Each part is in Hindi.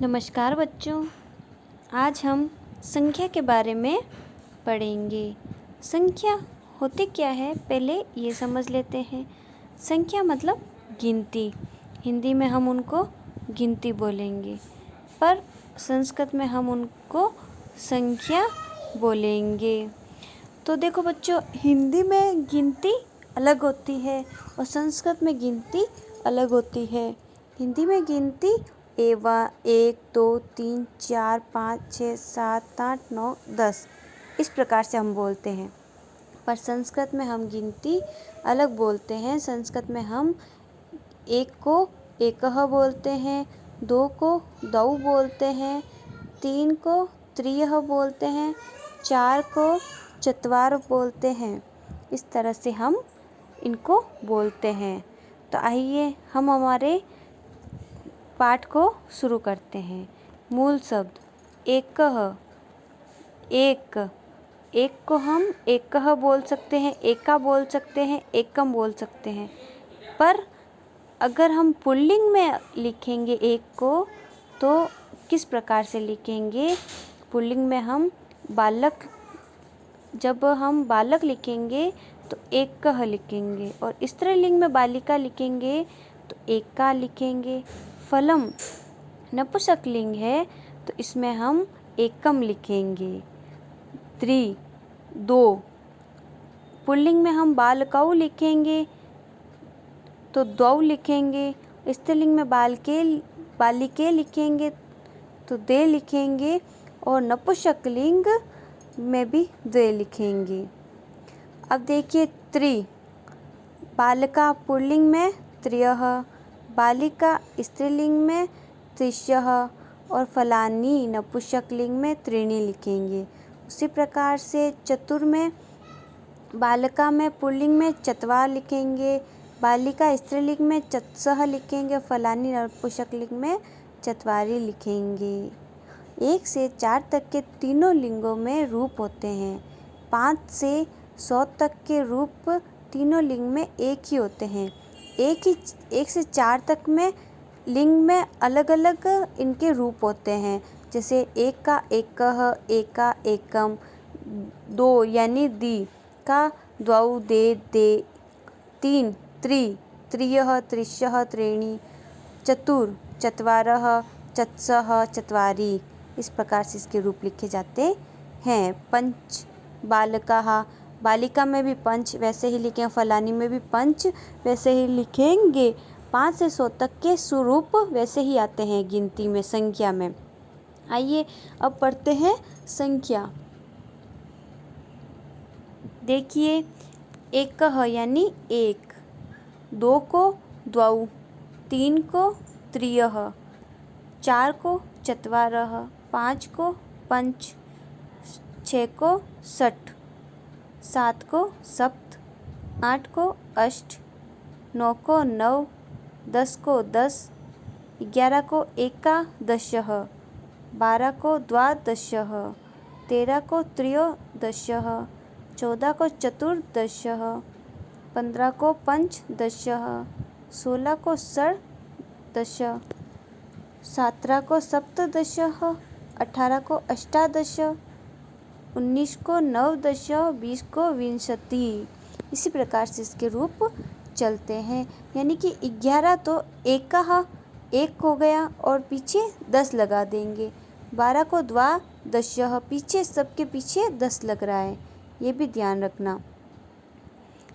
नमस्कार बच्चों, आज हम संख्या के बारे में पढ़ेंगे। संख्या होते क्या है पहले ये समझ लेते हैं। संख्या मतलब गिनती। हिंदी में हम उनको गिनती बोलेंगे, पर संस्कृत में हम उनको संख्या बोलेंगे। तो देखो बच्चों, हिंदी में गिनती अलग होती है और संस्कृत में गिनती अलग होती है। हिंदी में गिनती 1 2 3 4 5 6 7 8 9 10 इस प्रकार से हम बोलते हैं, पर संस्कृत में हम गिनती अलग बोलते हैं। संस्कृत में हम 1 को एकः बोलते हैं, 2 को द्वौ बोलते हैं, 3 को त्रियः बोलते हैं, 4 को चत्वार बोलते हैं। इस तरह से हम इनको बोलते हैं। तो आइए हम हमारे पाठ को शुरू करते हैं। मूल शब्द एकः, एक। एक को हम एकः बोल सकते हैं, एका बोल सकते हैं, एकम बोल सकते हैं। पर अगर हम पुल्लिंग में लिखेंगे एक को, तो किस प्रकार से लिखेंगे? पुल्लिंग में हम बालक, जब हम बालक लिखेंगे तो एकः लिखेंगे, और स्त्रीलिंग में बालिका लिखेंगे तो एका लिखेंगे। फलम नपुंसकलिंग है तो इसमें हम एकम लिखेंगे। त्रि, दो। पुल्लिंग में हम बालकौ लिखेंगे तो द्वौ लिखेंगे। स्त्रीलिंग में बालिके लिखेंगे तो दे लिखेंगे, और नपुंसकलिंग में भी द्वे लिखेंगे। अब देखिए त्रि, बालिका पुल्लिंग में त्रियः, बालिका स्त्रीलिंग में त्रिशः, और फलानी नपुंसकलिंग में त्रीणि लिखेंगे। उसी प्रकार से चतुर में बालिका में पुल्लिंग में चत्वार लिखेंगे, बालिका स्त्रीलिंग में चत्सः लिखेंगे, फलानी नपुंसकलिंग में चत्वारि लिखेंगे। 1 से 4 तक के तीनों लिंगों में रूप होते हैं। 5 से 100 तक के रूप तीनों लिंग में एक ही होते हैं। 1 से 4 तक में लिंग में अलग अलग इनके रूप होते हैं। जैसे एक का एकः, एका एकम, 2 यानी दि का द्वौ दे दे, 3 त्रि, त्रियः त्रिशः त्रीणि, चतुर चत्वारः, चत्सः चत्वारि। इस प्रकार से इसके रूप लिखे जाते हैं। पंच, बालकाः, बालिका में भी पंच वैसे ही लिखें, फलानी में भी पंच वैसे ही लिखेंगे। 5 से 100 तक के स्वरूप वैसे ही आते हैं गिनती में, संख्या में। आइए अब पढ़ते हैं संख्या। देखिए, एकः यानी एक, 2 को द्वौ, 3 को त्रियः, 4 को चत्वारः, 5 को पंच, 6 को षट्, 7 को सप्त, 8 को अष्ट, 9 को नव, 10 को 10, 11 को एकादशः, 12 को द्वादशः, 13 को त्रयोदशः, 14 को चतुर्दशः, 15 को पंचदशः, 16 को षोडश, 17 को सप्तदशः, 18 को अष्टादश, 19 को नवदश, 20 को विंशति। इसी प्रकार से इसके रूप चलते हैं। यानी कि 11 तो एकः, एक हो गया और पीछे 10 लगा देंगे। 12 को द्वादशः, पीछे सबके पीछे 10 लग रहा है, ये भी ध्यान रखना।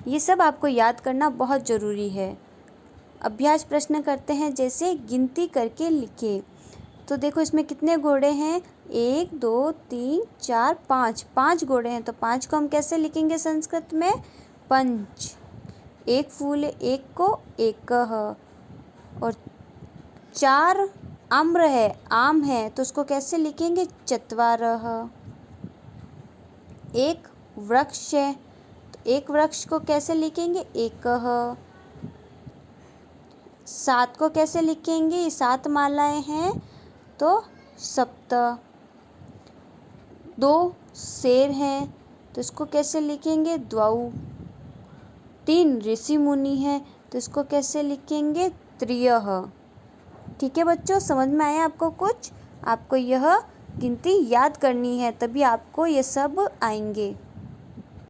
ये सब आपको याद करना बहुत ज़रूरी है। अभ्यास प्रश्न करते हैं, जैसे गिनती करके लिखे। तो देखो इसमें कितने घोड़े हैं? 1 2 3 4 5, 5 घोड़े हैं। तो 5 को हम कैसे लिखेंगे संस्कृत में? पंच। एक फूल है, एक को एकः, और 4 आम्र है, आम है, तो उसको कैसे लिखेंगे? चत्वारः। एक वृक्ष है, तो एक वृक्ष को कैसे लिखेंगे? एकः। 7 को कैसे लिखेंगे? ये 7 मालाएं हैं तो सप्त। 2 शेर हैं तो इसको कैसे लिखेंगे? द्वौ। 3 ऋषि मुनि हैं तो इसको कैसे लिखेंगे? त्रियः। ठीक है बच्चों, समझ में आया आपको कुछ? आपको यह गिनती याद करनी है, तभी आपको ये सब आएंगे।